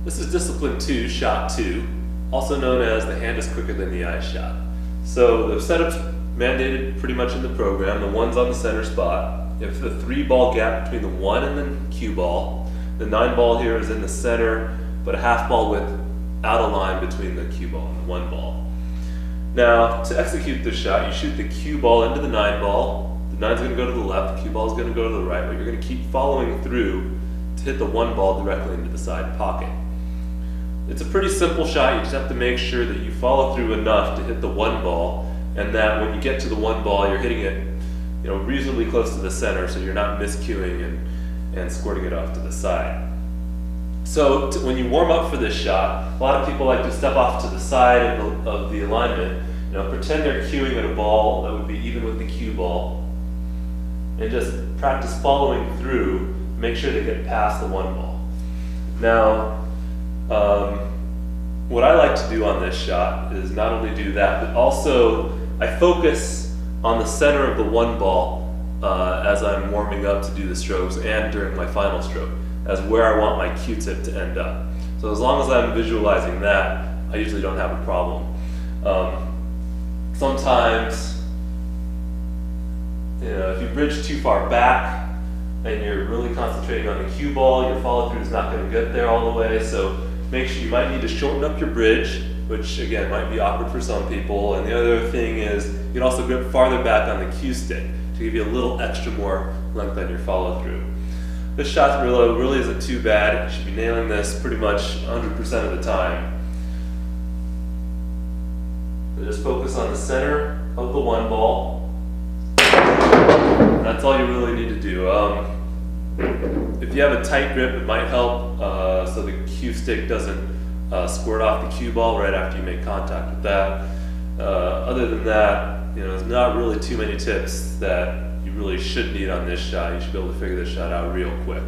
This is discipline 2, shot 2, also known as the hand is quicker than the eye shot. So the setup's mandated pretty much in the program. The 1's on the center spot. You have the 3-ball gap between the 1 and the cue ball. The 9-ball here is in the center, but a half ball width out of line between the cue ball and the 1 ball. Now, to execute this shot, you shoot the cue ball into the 9-ball. The 9's going to go to the left, the cue ball is going to go to the right, but you're going to keep following through to hit the 1 ball directly into the side pocket. It's a pretty simple shot. You just have to make sure that you follow through enough to hit the 1 ball, and that when you get to the 1 ball, you're hitting it, reasonably close to the center, so you're not miscuing and squirting it off to the side. So when you warm up for this shot, a lot of people like to step off to the side of the alignment, pretend they're cueing at a ball that would be even with the cue ball, and just practice following through, make sure they get past the 1 ball. Now, what I like to do on this shot is not only do that, but also I focus on the center of the 1 ball as I'm warming up to do the strokes and during my final stroke, as where I want my cue tip to end up. So as long as I'm visualizing that, I usually don't have a problem. Sometimes, if you bridge too far back and you're really concentrating on the cue ball, your follow through is not going to get there all the way. So make sure you might need to shorten up your bridge, which again might be awkward for some people. And the other thing is you can also grip farther back on the cue stick to give you a little extra more length on your follow through. This shot really isn't too bad. You should be nailing this pretty much 100% of the time. So just focus on the center of the 1 ball. And that's all you really need to do. If you have a tight grip, it might help so the cue stick doesn't squirt off the cue ball right after you make contact with that. Other than that, there's not really too many tips that you really should need on this shot. You should be able to figure this shot out real quick.